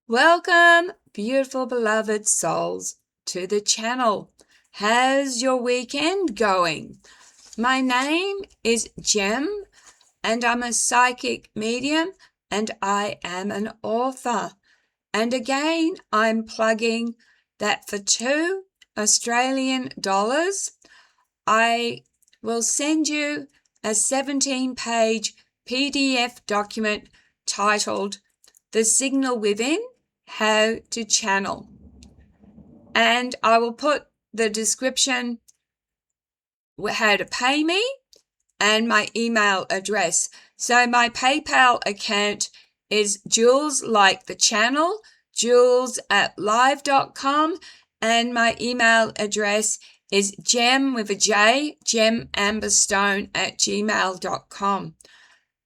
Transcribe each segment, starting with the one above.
Welcome, beautiful beloved souls, to the channel. How's your weekend going? My name is Gem, and I'm a psychic medium, and I am an author. And again, I'm plugging that for $2 Australian, I will send you a 17-page PDF document titled The Signal Within, How to Channel. And I will put the description, how to pay me, and my email address. So my PayPal account is Jules, like the channel, jules@live.com, and my email address is gem with a J, gemamberstone@gmail.com.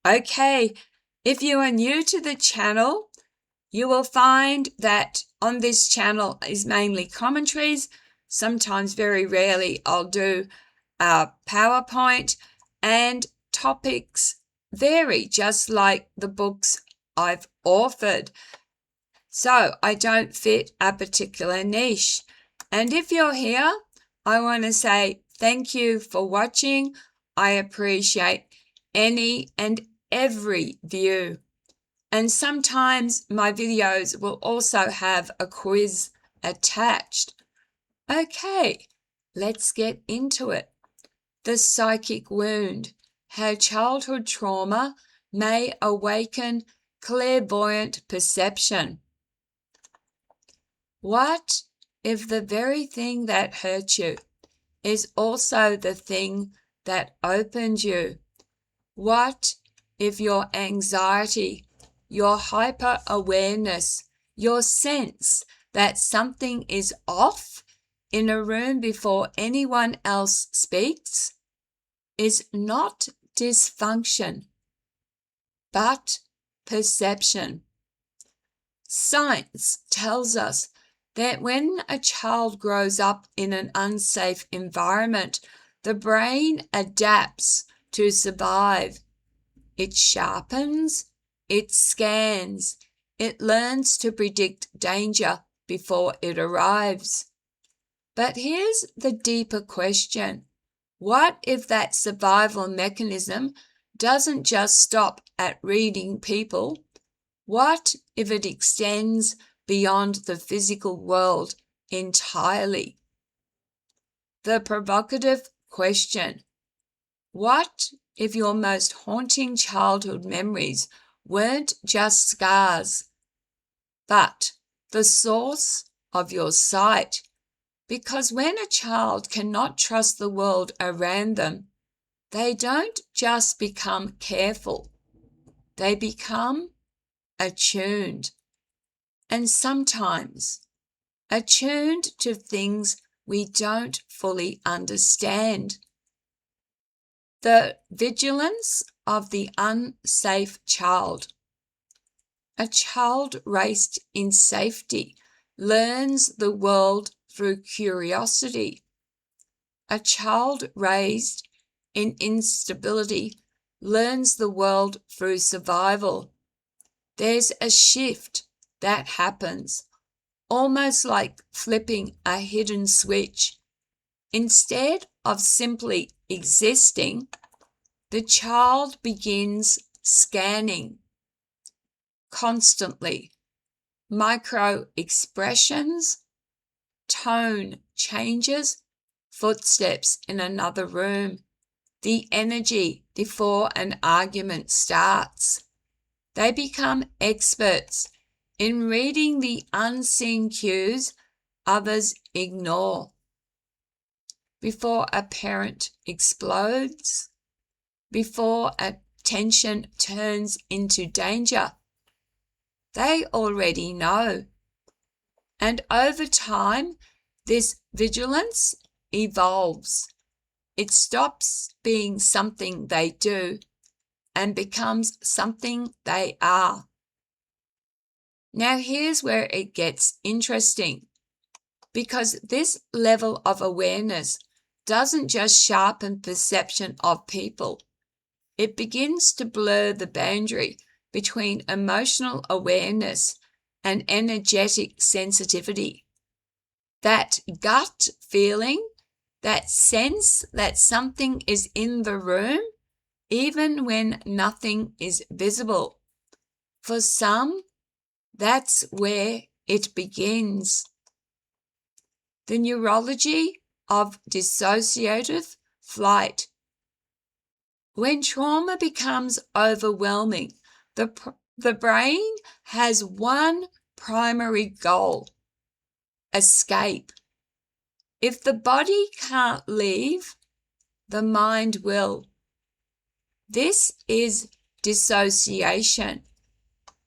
Okay, if you are new to the channel, you will find that on this channel is mainly commentaries. Sometimes, very rarely, I'll do PowerPoint, and topics vary, just like the books I've authored. So I don't fit a particular niche. And if you're here, I want to say thank you for watching. I appreciate any and every view. And sometimes my videos will also have a quiz attached. Okay, let's get into it. The psychic wound, how childhood trauma may awaken clairvoyant perception. What if the very thing that hurt you is also the thing that opened you? What if your anxiety, your hyper-awareness, your sense that something is off in a room before anyone else speaks is not dysfunction, but perception? Science tells us that when a child grows up in an unsafe environment, the brain adapts to survive. It sharpens, it scans, it learns to predict danger before it arrives. But here's the deeper question. What if that survival mechanism doesn't just stop at reading people? What if it extends beyond the physical world entirely? The provocative question. What if your most haunting childhood memories weren't just scars, but the source of your sight? Because when a child cannot trust the world around them, they don't just become careful, they become attuned. And sometimes attuned to things we don't fully understand. The vigilance of the unsafe child. A child raised in safety learns the world through curiosity. A child raised in instability learns the world through survival. There's a shift that happens, almost like flipping a hidden switch. Instead of simply existing, the child begins scanning constantly. Micro expressions, tone changes, footsteps in another room, the energy before an argument starts. They become experts in reading the unseen cues others ignore. Before a parent explodes, before a tension turns into danger, they already know. And over time, this vigilance evolves. It stops being something they do and becomes something they are. Now here's where it gets interesting, because this level of awareness doesn't just sharpen perception of people. It begins to blur the boundary between emotional awareness and energetic sensitivity. That gut feeling, that sense that something is in the room, even when nothing is visible. For some, that's where it begins. The neurology of dissociative flight. When trauma becomes overwhelming, the brain has one primary goal: escape. If the body can't leave, the mind will. This is dissociation.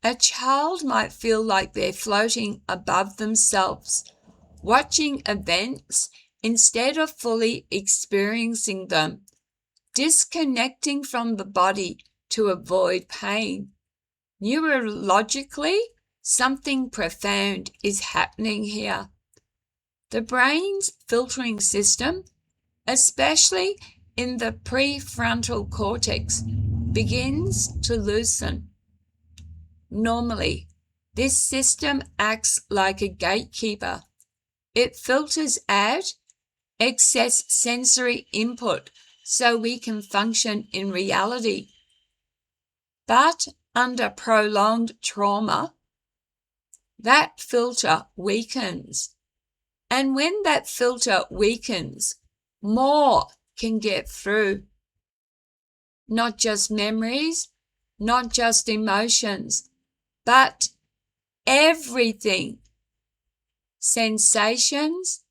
A child might feel like they're floating above themselves, watching events instead of fully experiencing them, disconnecting from the body to avoid pain. Neurologically, something profound is happening here. The brain's filtering system, especially in the prefrontal cortex, begins to loosen. Normally, this system acts like a gatekeeper. It filters out excess sensory input so we can function in reality. But under prolonged trauma, that filter weakens. And when that filter weakens, more can get through. Not just memories, not just emotions, but everything. Sensations,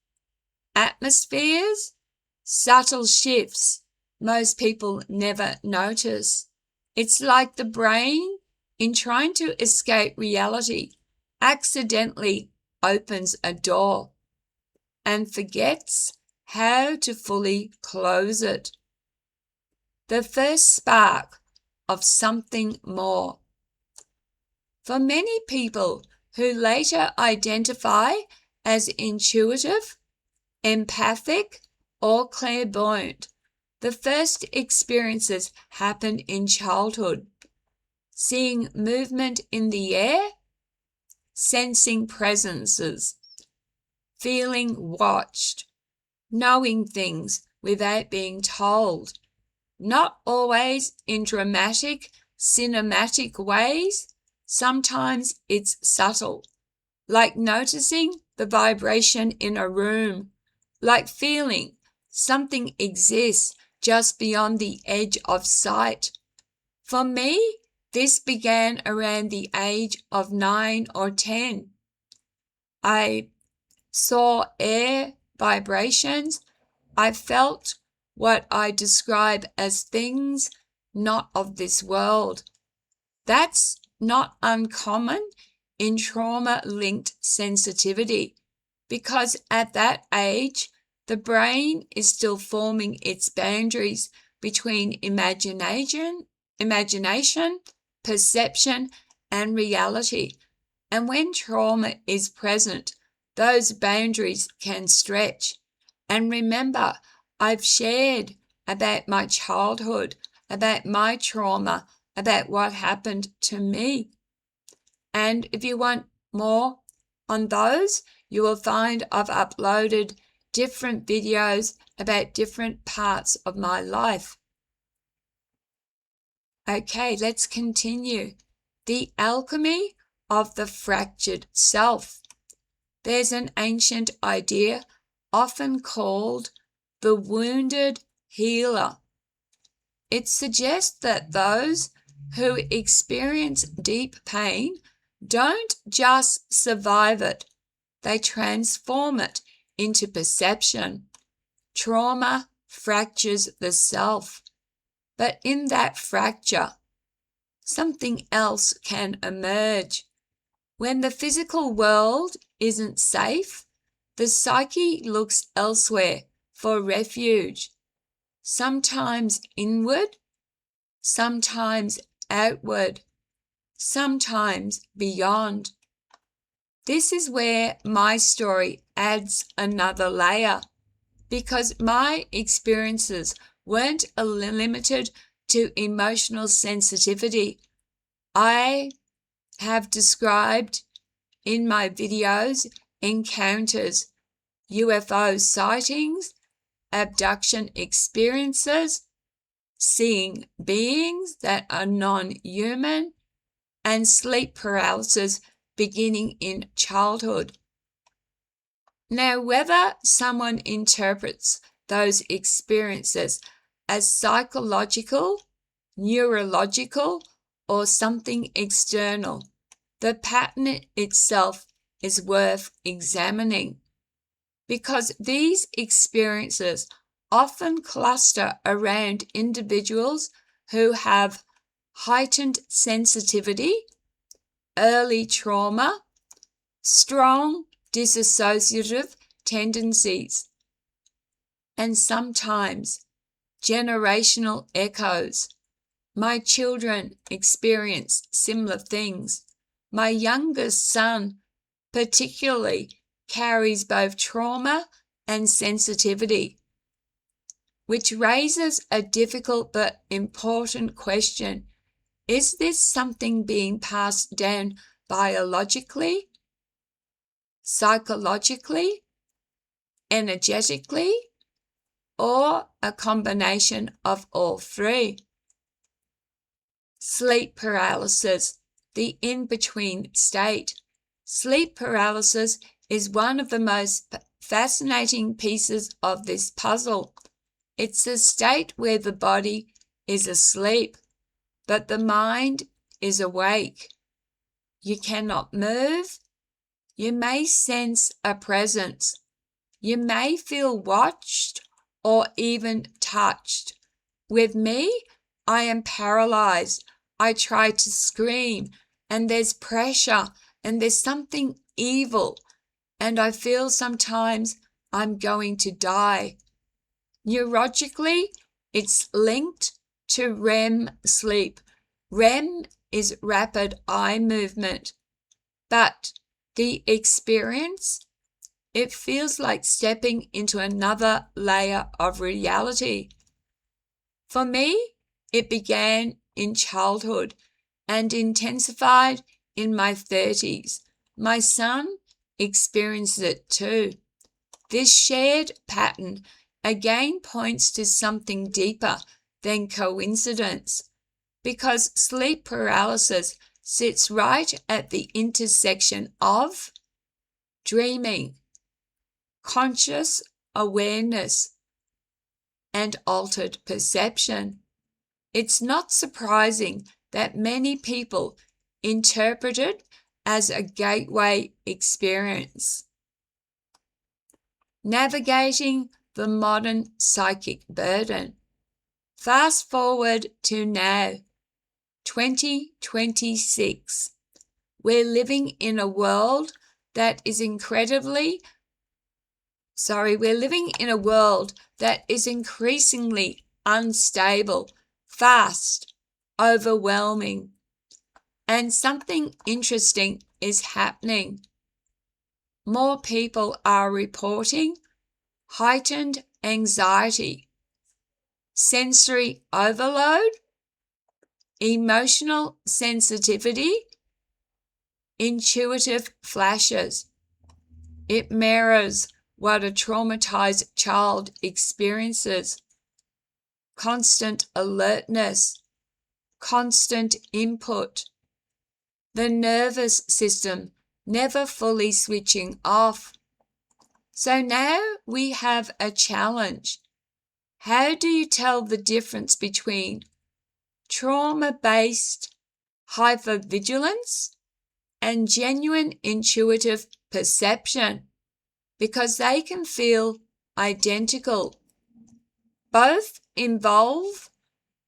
atmospheres, subtle shifts most people never notice. It's like the brain, in trying to escape reality, accidentally opens a door and forgets how to fully close it. The first spark of something more. For many people who later identify as intuitive, empathic, or clairvoyant, the first experiences happen in childhood. Seeing movement in the air, sensing presences, feeling watched, knowing things without being told, not always in dramatic, cinematic ways. Sometimes it's subtle, like noticing the vibration in a room, like feeling something exists just beyond the edge of sight. For me, this began around the age of 9 or 10. I saw air vibrations. I felt what I describe as things not of this world. That's not uncommon in trauma-linked sensitivity, because at that age, the brain is still forming its boundaries between imagination, perception, and reality. And when trauma is present, those boundaries can stretch. And remember, I've shared about my childhood, about my trauma, about what happened to me. And if you want more on those, you will find I've uploaded different videos about different parts of my life. Okay, let's continue. The alchemy of the fractured self. There's an ancient idea often called the wounded healer. It suggests that those who experience deep pain don't just survive it, they transform it into perception. Trauma fractures the self, but in that fracture, something else can emerge. When the physical world isn't safe, the psyche looks elsewhere for refuge, sometimes inward, sometimes outward, sometimes beyond. This is where my story adds another layer, because my experiences weren't limited to emotional sensitivity. I have described in my videos encounters, UFO sightings, abduction experiences, seeing beings that are non-human, and sleep paralysis beginning in childhood. Now, whether someone interprets those experiences as psychological, neurological, or something external, the pattern itself is worth examining, because these experiences often cluster around individuals who have heightened sensitivity, early trauma, strong dissociative tendencies, and sometimes generational echoes. My children experience similar things. My youngest son particularly carries both trauma and sensitivity, which raises a difficult but important question. Is this something being passed down biologically, psychologically, energetically, or a combination of all three? Sleep paralysis, the in-between state. Sleep paralysis is one of the most fascinating pieces of this puzzle. It's a state where the body is asleep, but the mind is awake. You cannot move. You may sense a presence. You may feel watched or even touched. With me, I am paralyzed. I try to scream, and there's pressure, and there's something evil, and I feel sometimes I'm going to die. Neurologically, it's linked to REM sleep. REM is rapid eye movement, but the experience, it feels like stepping into another layer of reality. For me, it began in childhood and intensified in my 30s. My son experienced it too. This shared pattern again points to something deeper than coincidence, because sleep paralysis sits right at the intersection of dreaming, conscious awareness, and altered perception. It's not surprising that many people interpret it as a gateway experience. Navigating the modern psychic burden. Fast forward to now, 2026. We're living in a world that is increasingly unstable, fast, overwhelming, and something interesting is happening. More people are reporting heightened anxiety, sensory overload, emotional sensitivity, intuitive flashes. It mirrors what a traumatized child experiences. Constant alertness, constant input, the nervous system never fully switching off. So now we have a challenge. How do you tell the difference between trauma-based hypervigilance and genuine intuitive perception? Because they can feel identical. Both involve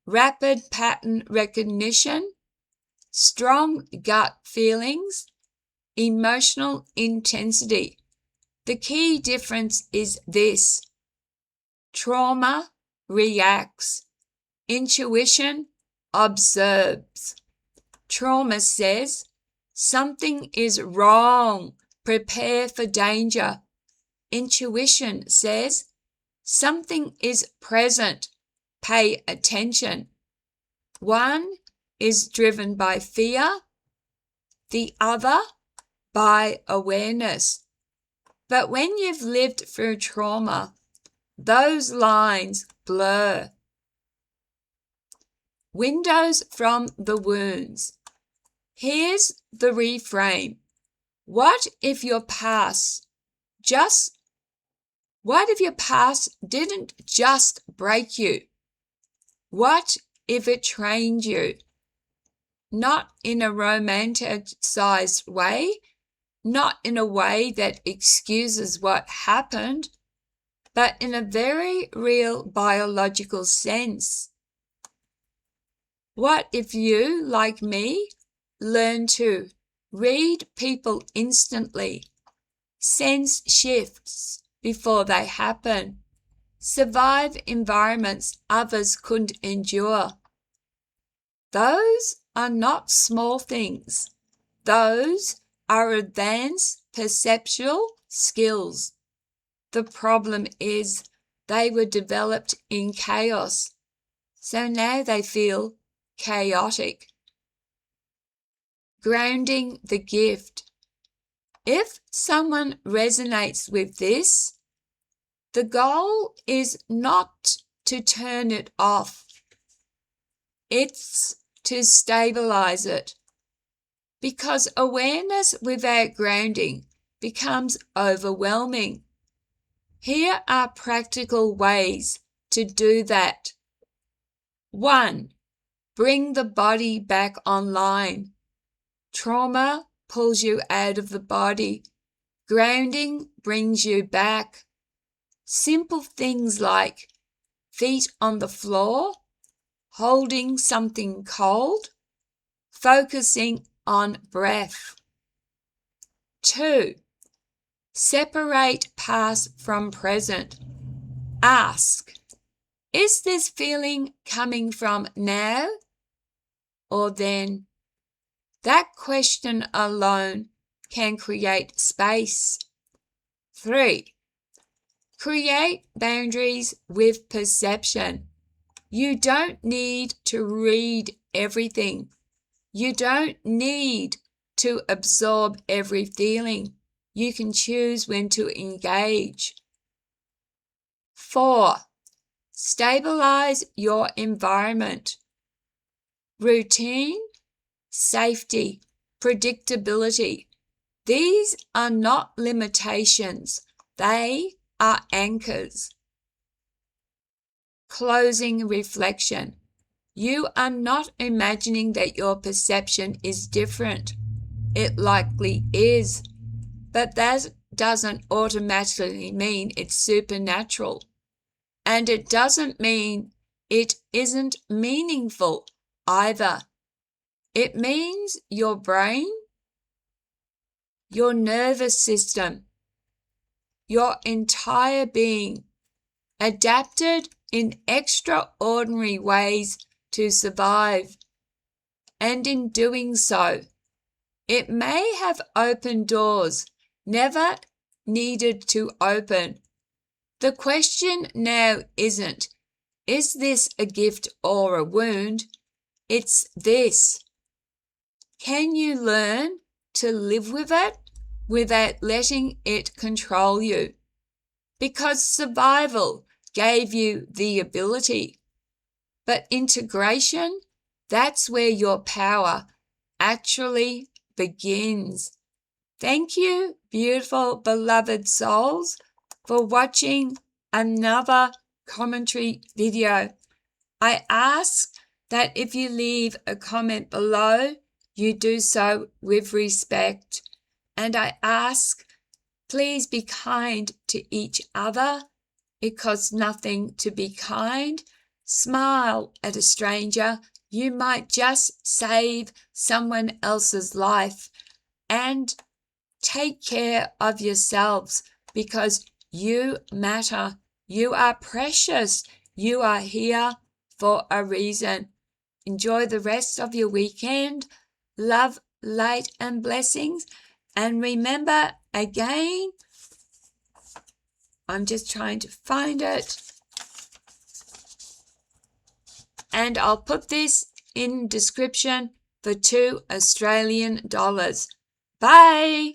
rapid pattern recognition, strong gut feelings, emotional intensity. The key difference is this: trauma reacts, intuition observes. Trauma says, something is wrong, prepare for danger. Intuition says, something is present, pay attention. One is driven by fear, the other by awareness. But when you've lived through trauma, those lines blur. Windows from the wounds. Here's the reframe. What if your past didn't just break you? What if it trained you? Not in a romanticized way, not in a way that excuses what happened, but in a very real biological sense. What if you, like me, learn to read people instantly, sense shifts before they happen, survive environments others couldn't endure? Those are not small things. Those are advanced perceptual skills. The problem is they were developed in chaos, so now they feel chaotic. Grounding the gift. If someone resonates with this, the goal is not to turn it off. It's to stabilize it, because awareness without grounding becomes overwhelming. Here are practical ways to do that. 1. Bring the body back online. Trauma pulls you out of the body. Grounding brings you back. Simple things like feet on the floor, holding something cold, focusing on breath. 2. Separate past from present. Ask, is this feeling coming from now or then? That question alone can create space. 3. Create boundaries with perception. You don't need to read everything. You don't need to absorb every feeling. You can choose when to engage. 4. Stabilize your environment. Routine, safety, predictability. These are not limitations. They are anchors. Closing reflection. You are not imagining that your perception is different. It likely is, but that doesn't automatically mean it's supernatural. And it doesn't mean it isn't meaningful either. It means your brain, your nervous system, your entire being adapted in extraordinary ways to survive. And in doing so, it may have opened doors never needed to open. The question now isn't, is this a gift or a wound? It's this. Can you learn to live with it without letting it control you? Because survival gave you the ability. But integration, that's where your power actually begins. Thank you, beautiful, beloved souls, for watching another commentary video. I ask that if you leave a comment below, you do so with respect. And I ask, please be kind to each other. It costs nothing to be kind. Smile at a stranger. You might just save someone else's life. And take care of yourselves, because you matter. You are precious. You are here for a reason. Enjoy the rest of your weekend. Love, light, and blessings. And remember, again, I'm just trying to find it. And I'll put this in description for $2 Australian. Bye.